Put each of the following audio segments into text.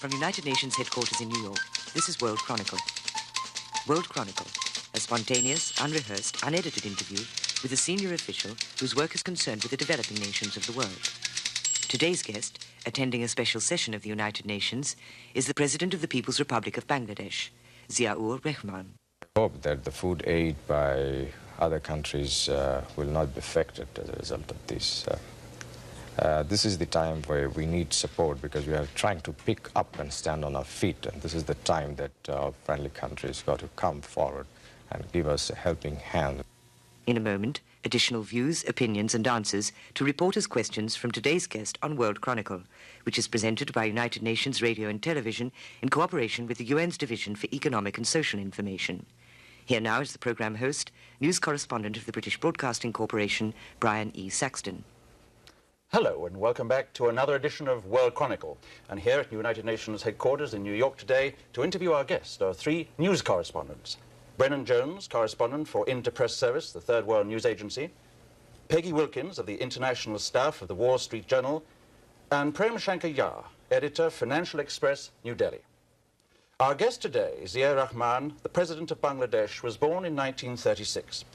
From United Nations headquarters in New York, this is World Chronicle. World Chronicle, a spontaneous, unrehearsed, unedited interview with a senior official whose work is concerned with the developing nations of the world. Today's guest, attending a special session of the United Nations, is the President of the People's Republic of Bangladesh, Ziaur Rahman. I hope that the food aid by other countries will not be affected as a result of this. This is the time where we need support because we are trying to pick up and stand on our feet, and this is the time that our friendly countries got to come forward and give us a helping hand. In a moment, additional views, opinions and answers to reporters' questions from today's guest on World Chronicle, which is presented by United Nations Radio and Television in cooperation with the UN's Division for Economic and Social Information. Here now is the programme host, news correspondent of the British Broadcasting Corporation, Brian E. Saxton. Hello and welcome back to another edition of World Chronicle. And here at United Nations headquarters in New York today to interview our guest are three news correspondents. Brennan Jones, correspondent for Interpress Service, the Third World News Agency, Peggy Wilkins of the International Staff of the Wall Street Journal, and Prem Shankar Yar, editor, Financial Express, New Delhi. Our guest today, Ziaur Rahman, the President of Bangladesh, was born in 1936.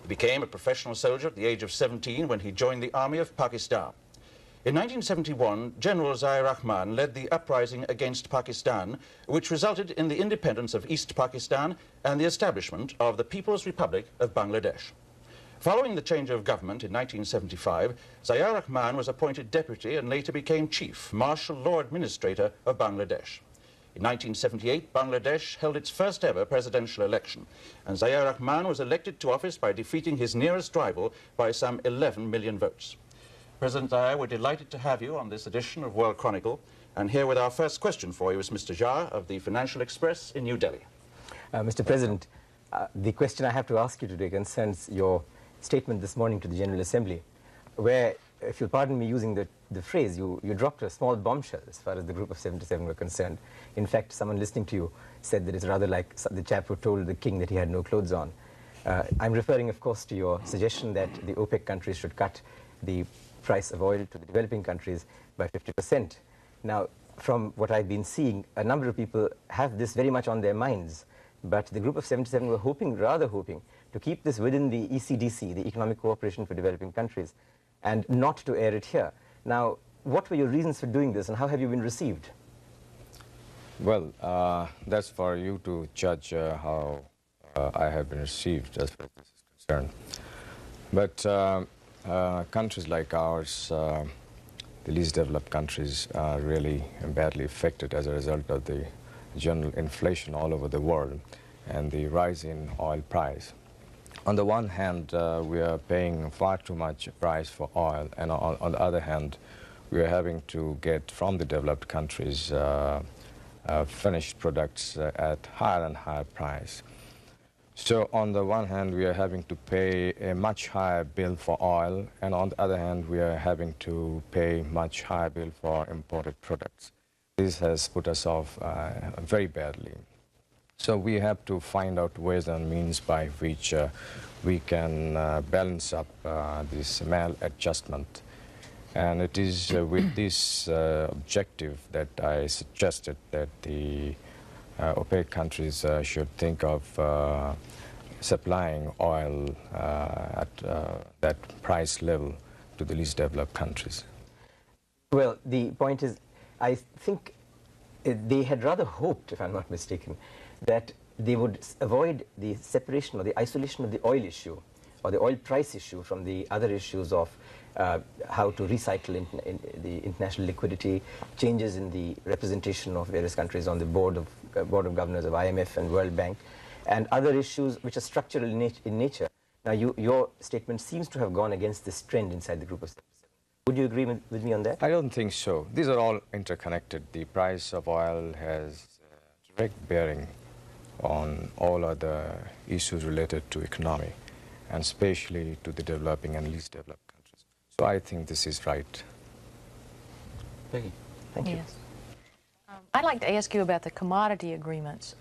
He became a professional soldier at the age of 17 when he joined the Army of Pakistan. In 1971, General Ziaur Rahman led the uprising against Pakistan, which resulted in the independence of East Pakistan and the establishment of the People's Republic of Bangladesh. Following the change of government in 1975, Ziaur Rahman was appointed deputy and later became chief martial law administrator of Bangladesh. In 1978, Bangladesh held its first ever presidential election, and Ziaur Rahman was elected to office by defeating his nearest rival by some 11 million votes. President Ziaur, we're delighted to have you on this edition of World Chronicle, and here with our first question for you is Mr. Yar of the Financial Express in New Delhi. Mr. President, the question I have to ask you today concerns your statement this morning to the General Assembly, where, if you'll pardon me using the phrase, you dropped a small bombshell as far as the Group of 77 were concerned. In fact, someone listening to you said that it's rather like the chap who told the king that he had no clothes on. I'm referring, of course, to your suggestion that the OPEC countries should cut the price of oil to the developing countries by 50%. Now, from what I've been seeing, a number of people have this very much on their minds, but the Group of 77 were rather hoping, to keep this within the ECDC, the Economic Cooperation for Developing Countries, and not to air it here. Now, what were your reasons for doing this, and how have you been received? Well, that's for you to judge how I have been received as far as this is concerned. But countries like ours, the least developed countries, are really badly affected as a result of the general inflation all over the world and the rise in oil price. On the one hand, we are paying far too much price for oil, and on the other hand, we are having to get from the developed countries finished products at higher and higher price. So on the one hand, we are having to pay a much higher bill for oil, and on the other hand, we are having to pay much higher bill for imported products. This has put us off very badly. So we have to find out ways and means by which we can balance up this maladjustment. And it is with this objective that I suggested that the OPEC countries should think of supplying oil at that price level to the least developed countries. Well, the point is, I think they had rather hoped, if I'm not mistaken, that they would avoid the separation or the isolation of the oil issue or the oil price issue from the other issues of how to recycle in the international liquidity, changes in the representation of various countries on the board of governors of IMF and World Bank, and other issues which are structural in nature. Now, your statement seems to have gone against this trend inside the Group of 77. Would you agree with me on that? I don't think so. These are all interconnected. The price of oil has direct bearing on all other issues related to economy, and especially to the developing and least developed countries. So I think this is right. Peggy. Thank you. Yes. I'd like to ask you about the commodity agreements.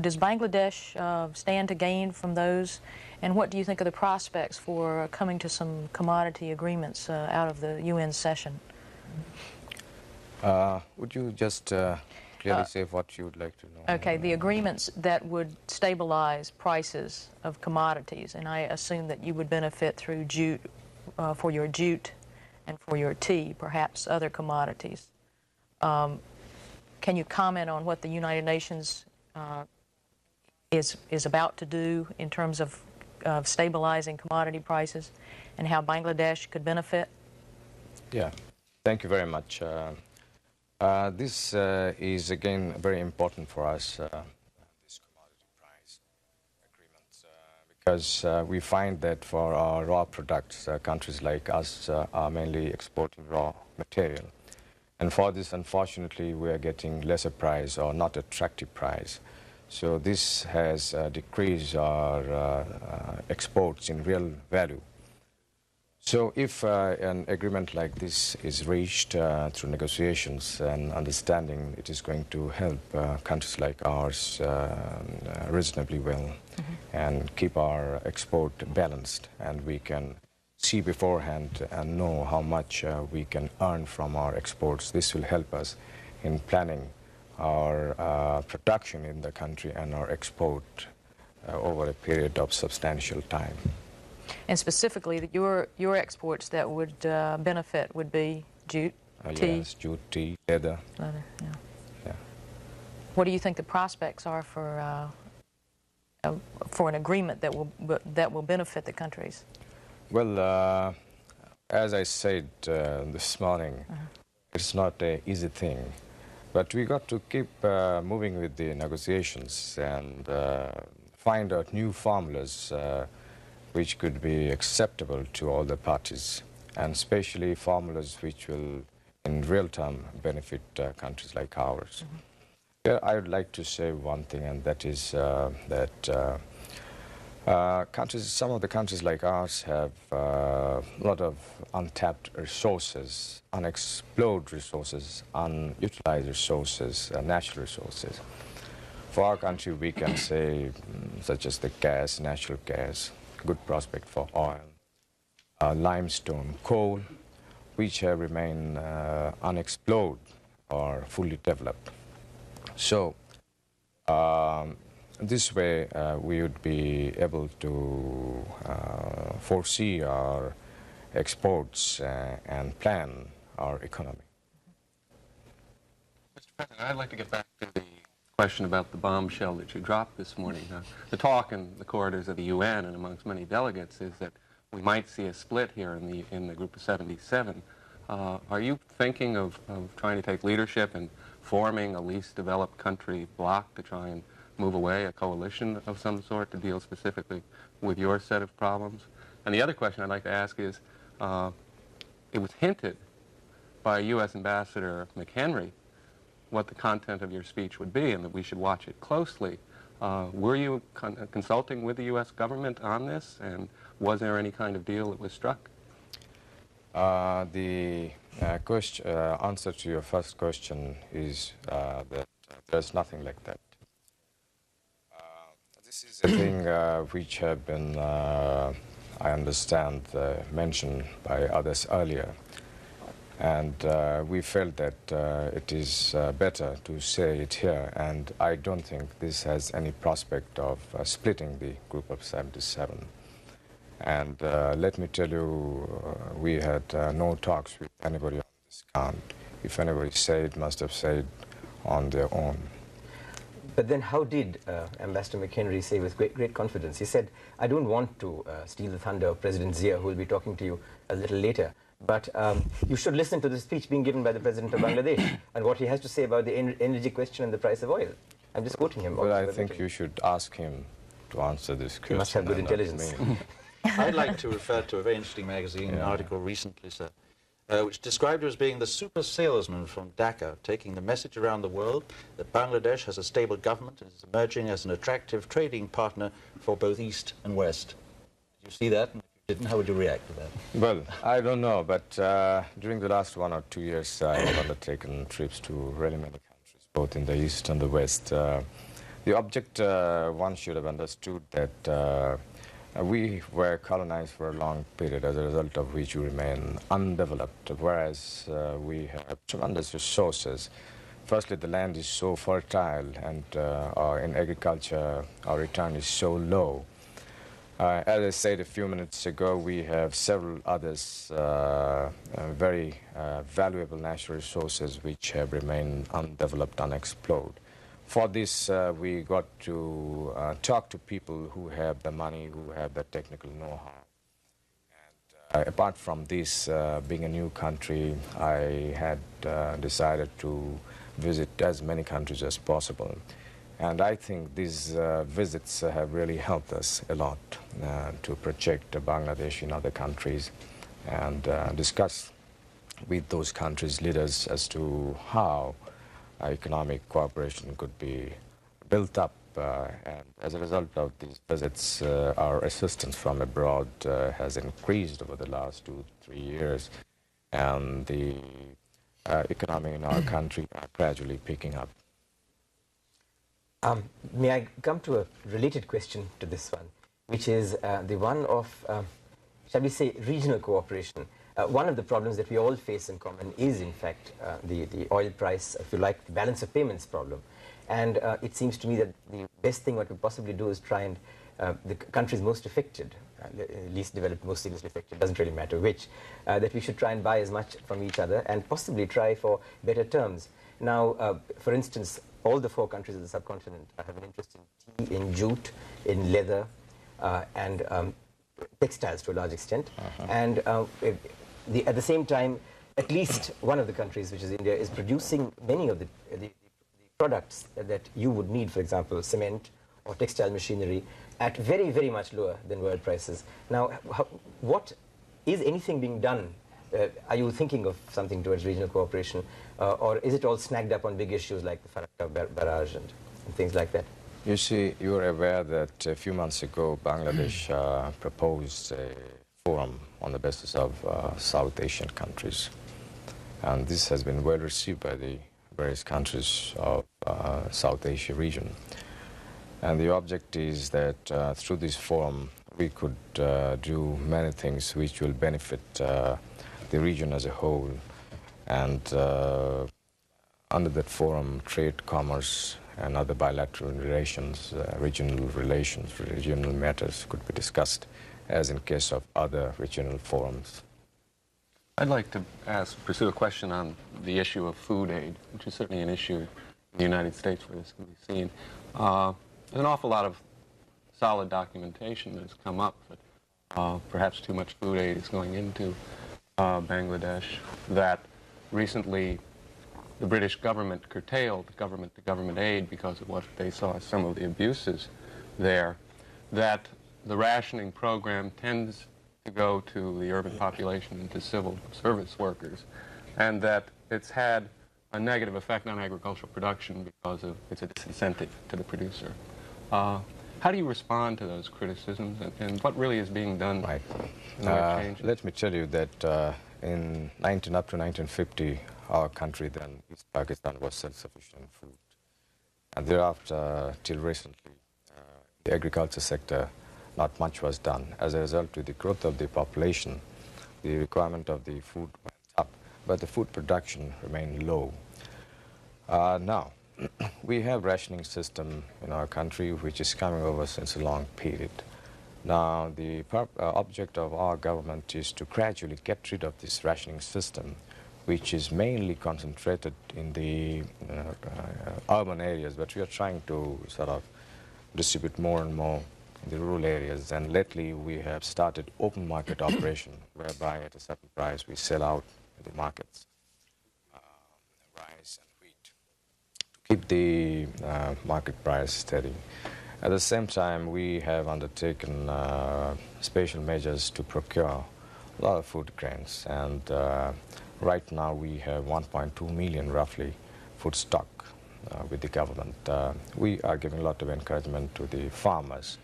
Does Bangladesh stand to gain from those? And what do you think are the prospects for coming to some commodity agreements out of the UN session? Would you just clearly say what you would like to know? Okay, the agreements that would stabilize prices of commodities, and I assume that you would benefit through jute, for your jute and for your tea, perhaps other commodities. Can you comment on what the United Nations is about to do in terms of stabilizing commodity prices and how Bangladesh could benefit? Yeah, thank you very much. This is again very important for us, this commodity price agreement, because we find that for our raw products, countries like us are mainly exporting raw material. And for this, unfortunately, we are getting lesser price or not attractive price. So this has decreased our exports in real value. So if an agreement like this is reached through negotiations and understanding, it is going to help countries like ours reasonably well and keep our export balanced, and we can see beforehand and know how much we can earn from our exports. This will help us in planning our production in the country and our export over a period of substantial time. And specifically, your exports that would benefit would be jute, tea? Yes, jute, tea, leather. Leather, yeah. Yeah. What do you think the prospects are for an agreement that will benefit the countries? Well, as I said this morning, it's not an easy thing. But we got to keep moving with the negotiations and find out new formulas which could be acceptable to all the parties, and especially formulas which will, in real time, benefit countries like ours. Here, I would like to say one thing, and that is that some of the countries like ours have a lot of untapped resources, unexplored resources, unutilized resources, natural resources. For our country, we can say, such as the gas, natural gas, good prospect for oil, limestone, coal, which have remained unexplored or fully developed. So, this way, we would be able to foresee our exports and plan our economy. Mr. President, I'd like to get back to the question about the bombshell that you dropped this morning. The talk in the corridors of the UN and amongst many delegates is that we might see a split here in the group of 77. Are you thinking of trying to take leadership and forming a least developed country bloc to try and move away, a coalition of some sort to deal specifically with your set of problems? And the other question I'd like to ask is, it was hinted by U.S. Ambassador McHenry what the content of your speech would be and that we should watch it closely. Were you consulting with the U.S. government on this, and was there any kind of deal that was struck? The answer to your first question is that there's nothing like that. This is a thing which have been, I understand, mentioned by others earlier. And we felt that it is better to say it here, and I don't think this has any prospect of splitting the group of 77. And let me tell you, we had no talks with anybody on this count. If anybody said, must have said on their own. But then how did Ambassador McHenry say with great confidence? He said, I don't want to steal the thunder of President Ziaur, who will be talking to you a little later. But you should listen to the speech being given by the President of Bangladesh and what he has to say about the energy question and the price of oil. I'm just quoting him. Well, I think you should ask him to answer this question. He must have good intelligence. I'd like to refer to a very interesting magazine article recently, sir, which described you as being the super salesman from Dhaka, taking the message around the world that Bangladesh has a stable government and is emerging as an attractive trading partner for both East and West. Did you see that? And if you didn't, how would you react to that? Well, I don't know, but during the last 1 or 2 years, I have undertaken trips to really many countries, both in the East and the West. The object, one should have understood that we were colonized for a long period, as a result of which we remain undeveloped, whereas we have tremendous resources Firstly, the land is so fertile, and in agriculture, our return is so low. As I said a few minutes ago, we have several others very valuable natural resources which have remained undeveloped, unexplored. For this, we got to talk to people who have the money, who have the technical know-how. And apart from this, being a new country, I had decided to visit as many countries as possible. And I think these visits have really helped us a lot to project Bangladesh in other countries and discuss with those countries' leaders as to how economic cooperation could be built up. And as a result of these visits, our assistance from abroad has increased over the last 2-3 years, and the economy in our country are gradually picking up. May I come to a related question to this one, which is the one of, shall we say, regional cooperation. One of the problems that we all face in common is, in fact, the oil price, if you like, the balance of payments problem. And it seems to me that the best thing what we possibly do is try and the countries most affected, least developed, most seriously affected, doesn't really matter which, that we should try and buy as much from each other and possibly try for better terms. Now, for instance, all the 4 countries of the subcontinent have an interest in tea, in jute, in leather, and textiles to a large extent. And at the same time, at least one of the countries, which is India, is producing many of the products that you would need, for example, cement or textile machinery, at very, very much lower than world prices. Now, what is anything being done? Are you thinking of something towards regional cooperation, or is it all snagged up on big issues like the Farakka barrage and things like that? You see, you are aware that a few months ago, Bangladesh proposed a forum on the basis of South Asian countries. And this has been well received by the various countries of South Asia region. And the object is that through this forum, we could do many things which will benefit the region as a whole. And under that forum, trade, commerce, and other bilateral relations, regional matters could be discussed, as in case of other regional forums. I'd like to pursue a question on the issue of food aid, which is certainly an issue in the United States where this can be seen. There's an awful lot of solid documentation that has come up that perhaps too much food aid is going into Bangladesh, that recently the British government curtailed government-to-government aid because of what they saw as some of the abuses there, that the rationing program tends to go to the urban population and to civil service workers, and that it's had a negative effect on agricultural production because of it's a disincentive to the producer. How do you respond to those criticisms, and what really is being done? Right. Let me tell you that up to 1950, our country then, East Pakistan, was self-sufficient in food. And thereafter, till recently, the agriculture sector, not much was done. As a result, with the growth of the population, the requirement of the food went up, but the food production remained low. Now, we have rationing system in our country which is coming over since a long period. Now, the object of our government is to gradually get rid of this rationing system, which is mainly concentrated in the urban areas, but we are trying to sort of distribute more and more in the rural areas. And lately, we have started open market operation, whereby at a certain price we sell out in the markets rice and wheat to keep the market price steady. At the same time, we have undertaken special measures to procure a lot of food grains, and right now we have 1.2 million roughly food stock with the government. We are giving a lot of encouragement to the farmers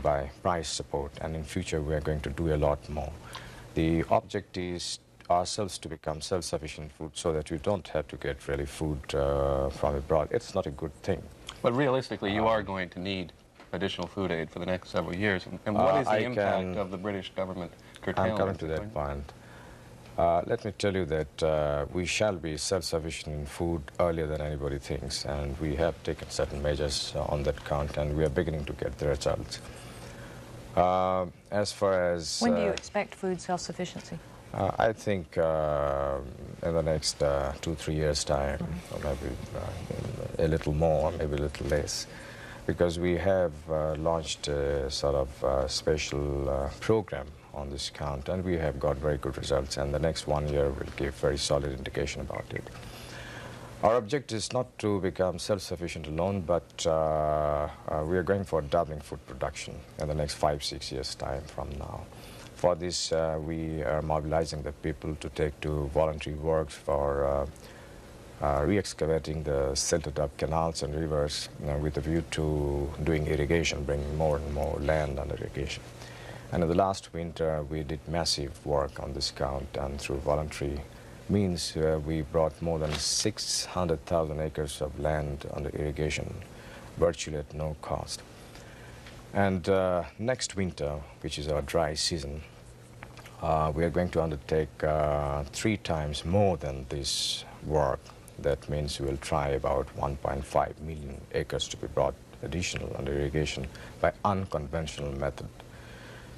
by price support, and in future we are going to do a lot more. The object is ourselves to become self-sufficient food so that we don't have to get really food from abroad. It's not a good thing. But realistically, you are going to need additional food aid for the next several years. And what is the impact of the British government curtailment? I'm coming to that point. Let me tell you that we shall be self-sufficient in food earlier than anybody thinks, and we have taken certain measures on that count, and we are beginning to get the results. As far as... When do you expect food self-sufficiency? I think in the next 2-3 years' time, or maybe a little more, maybe a little less, because we have launched a sort of special program on this count, and we have got very good results, and the next 1 year will give very solid indication about it. Our objective is not to become self-sufficient alone, but we are going for doubling food production in the next 5-6 years' time from now. For this, we are mobilizing the people to take to voluntary works for re-excavating the silted up canals and rivers with a view to doing irrigation, bringing more and more land under irrigation. And in the last winter, we did massive work on this count, and through voluntary means, we brought more than 600,000 acres of land under irrigation, virtually at no cost. And next winter, which is our dry season, we are going to undertake 3 times more than this work. That means we will try about 1.5 million acres to be brought additional under irrigation by unconventional method.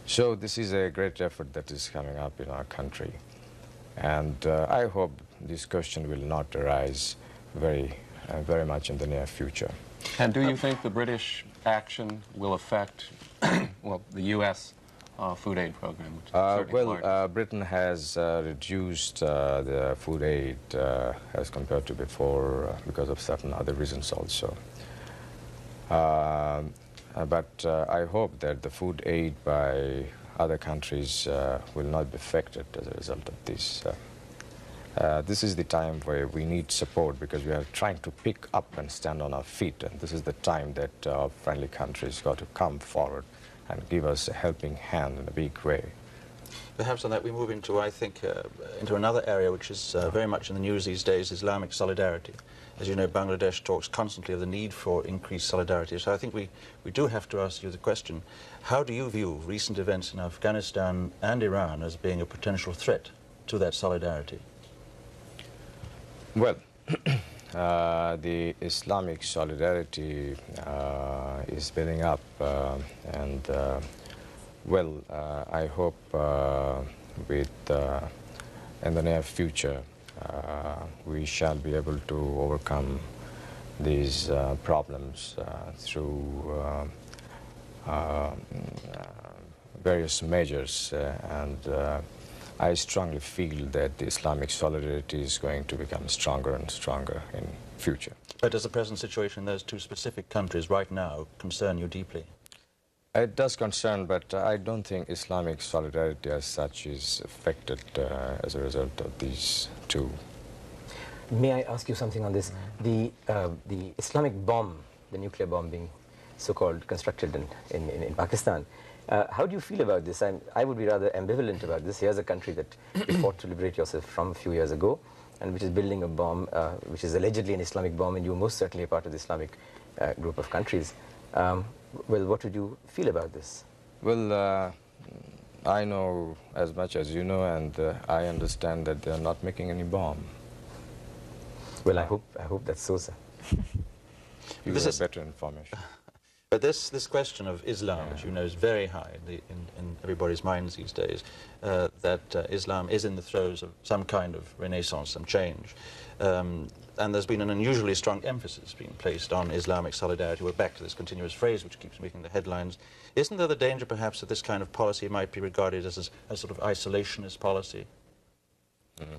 So this is a great effort that is coming up in our country. And I hope this question will not arise very much in the near future. And do you think the British action will affect, well, the U.S. Food aid program? Which is certainly large? Britain has reduced the food aid as compared to before because of certain other reasons also. But I hope that the food aid by other countries will not be affected as a result of this. This is the time where we need support, because we are trying to pick up and stand on our feet, and this is the time that our friendly countries got to come forward and give us a helping hand in a big way. Perhaps on that we move into, I think, into another area which is very much in the news these days, Islamic solidarity. As you know, Bangladesh talks constantly of the need for increased solidarity. So I think we do have to ask you the question, how do you view recent events in Afghanistan and Iran as being a potential threat to that solidarity? Well, the Islamic solidarity is building up, and well, I hope in the near future we shall be able to overcome these problems through various measures, and I strongly feel that the Islamic solidarity is going to become stronger and stronger in future. But does the present situation in those 2 specific countries right now concern you deeply? It does concern, but I don't think Islamic solidarity as such is affected as a result of these 2. May I ask you something on this? The Islamic bomb, the nuclear bomb being so-called constructed in Pakistan, how do you feel about this? I would be rather ambivalent about this. Here's a country that you fought to liberate yourself from a few years ago, and which is building a bomb, which is allegedly an Islamic bomb, and you're most certainly a part of the Islamic group of countries. Well, what would you feel about this? Well, I know as much as you know, and I understand that they're not making any bomb. Well, I hope that's so, sir. You have better information. But this question of Islam, which you know is very high in everybody's minds these days, that Islam is in the throes of some kind of renaissance, some change. And there's been an unusually strong emphasis being placed on Islamic solidarity. We're back to this continuous phrase which keeps making the headlines. Isn't there the danger, perhaps, that this kind of policy might be regarded as a sort of isolationist policy?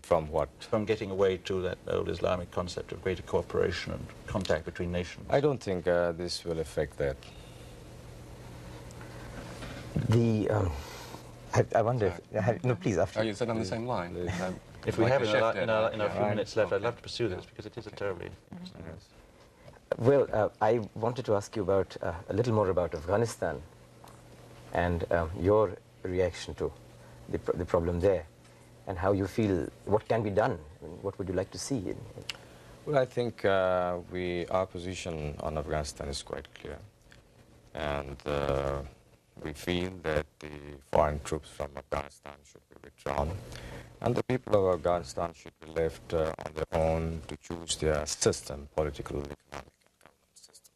From what? From getting away to that old Islamic concept of greater cooperation and contact between nations. I don't think this will affect that. I wonder if... no, please, after. Oh, you said on the same line. If we have in our few minutes left, I'd love to pursue this, because it is a terribly... Well, I wanted to ask you about a little more about Afghanistan and your reaction to the problem there, and how you feel, what can be done, what would you like to see? Well, I think our position on Afghanistan is quite clear, and we feel that the foreign troops from Afghanistan should be withdrawn, And the people of Afghanistan should be left on their own to choose their system, political, economic, and government system.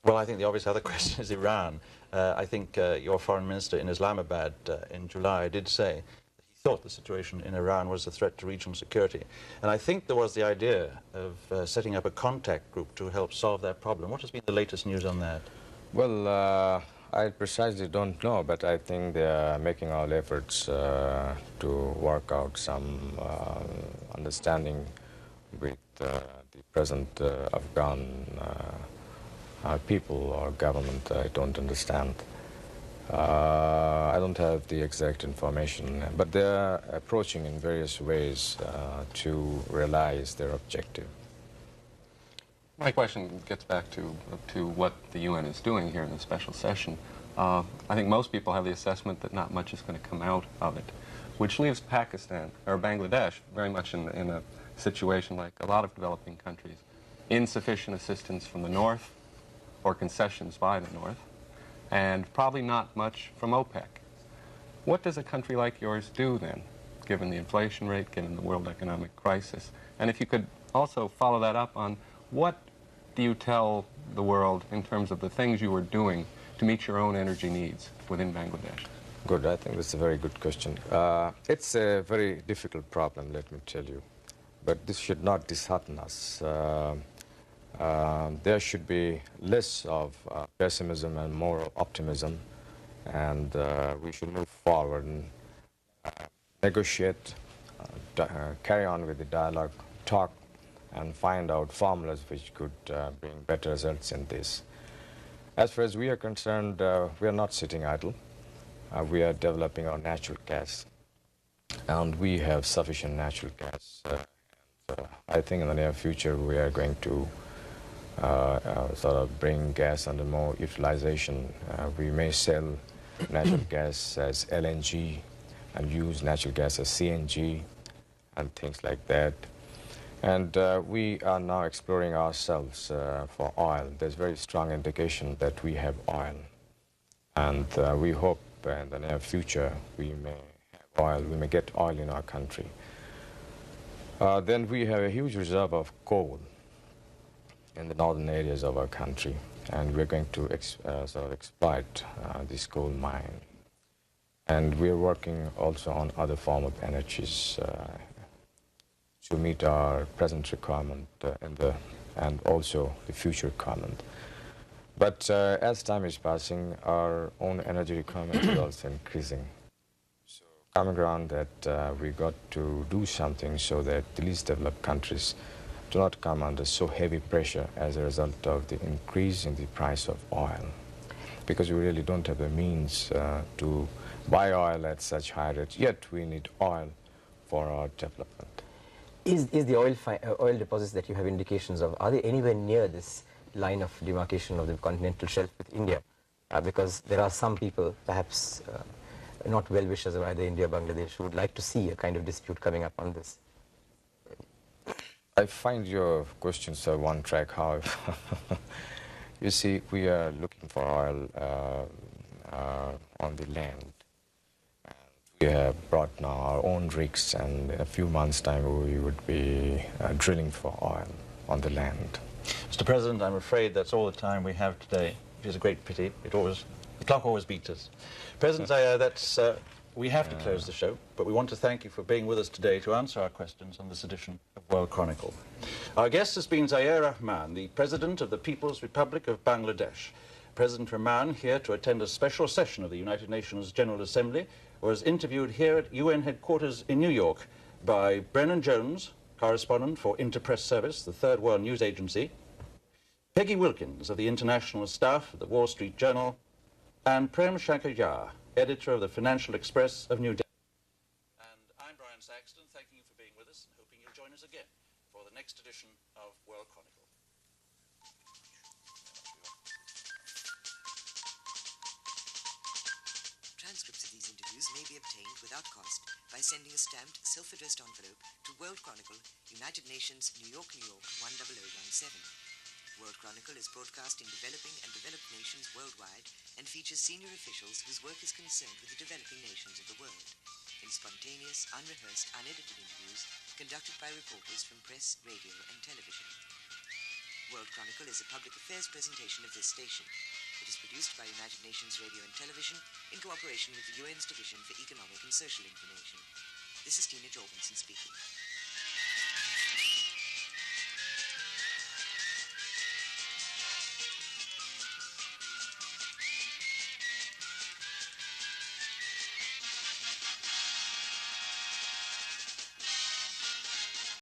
Well, I think the obvious other question is Iran. I think your foreign minister in Islamabad in July did say that he thought the situation in Iran was a threat to regional security. And I think there was the idea of setting up a contact group to help solve that problem. What has been the latest news on that? Well, I precisely don't know, but I think they are making all efforts to work out some understanding with the present Afghan people or government. I don't understand. I don't have the exact information, but they are approaching in various ways to realize their objective. My question gets back to what the UN is doing here in the special session. I think most people have the assessment that not much is going to come out of it, which leaves Pakistan, or Bangladesh, very much in a situation like a lot of developing countries. Insufficient assistance from the North, or concessions by the North, and probably not much from OPEC. What does a country like yours do then, given the inflation rate, given the world economic crisis? And if you could also follow that up on what do you tell the world in terms of the things you are doing to meet your own energy needs within Bangladesh? Good, I think that's a very good question. It's a very difficult problem, let me tell you. But this should not dishearten us. There should be less of pessimism and more optimism, and we should move forward and negotiate, carry on with the dialogue, talk, and find out formulas which could bring better results in this. As far as we are concerned, we are not sitting idle. We are developing our natural gas, and we have sufficient natural gas. I think in the near future we are going to sort of bring gas under more utilization. We may sell natural gas as LNG and use natural gas as CNG and things like that. And we are now exploring ourselves for oil. There's very strong indication that we have oil. And we hope in the near future we may have oil, we may get oil in our country. Then we have a huge reserve of coal in the northern areas of our country, and we're going to sort of exploit this coal mine. And we're working also on other forms of energies to meet our present requirement and also the future requirement. But as time is passing, our own energy requirement is also increasing. So coming around that we got to do something so that the least developed countries do not come under so heavy pressure as a result of the increase in the price of oil, because we really don't have the means to buy oil at such high rates, yet we need oil for our development. Is the oil deposits that you have indications of, are they anywhere near this line of demarcation of the continental shelf with India? Because there are some people, perhaps not well-wishers of either India or Bangladesh, who would like to see a kind of dispute coming up on this. I find your questions are one track, however. You see, we are looking for oil on the land. We have brought now our own rigs, and in a few months' time we would be drilling for oil on the land. Mr. President, I'm afraid that's all the time we have today, which is a great pity. The clock always beats us. President Ziaur, we have to close the show, but we want to thank you for being with us today to answer our questions on this edition of World Chronicle. Our guest has been Ziaur Rahman, the President of the People's Republic of Bangladesh. President Rahman, here to attend a special session of the United Nations General Assembly, was interviewed here at UN headquarters in New York by Brennan Jones, correspondent for Interpress Service, the Third World News Agency, Peggy Wilkins of the International Staff of the Wall Street Journal, and Prem Shankar, editor of the Financial Express of New Delhi. And I'm Brian Saxton, thanking you for being with us and hoping you'll join us again for the next edition of World Chronicle. Transcripts of these interviews may be obtained without cost by sending a stamped, self-addressed envelope to World Chronicle, United Nations, New York, 10017. World Chronicle is broadcast in developing and developed nations worldwide and features senior officials whose work is concerned with the developing nations of the world. in spontaneous, unrehearsed, unedited interviews conducted by reporters from press, radio and television. World Chronicle is a public affairs presentation of this station. It is produced by United Nations Radio and Television in cooperation with the UN's Division for Economic and Social Information. This is Tina Jorgensen speaking.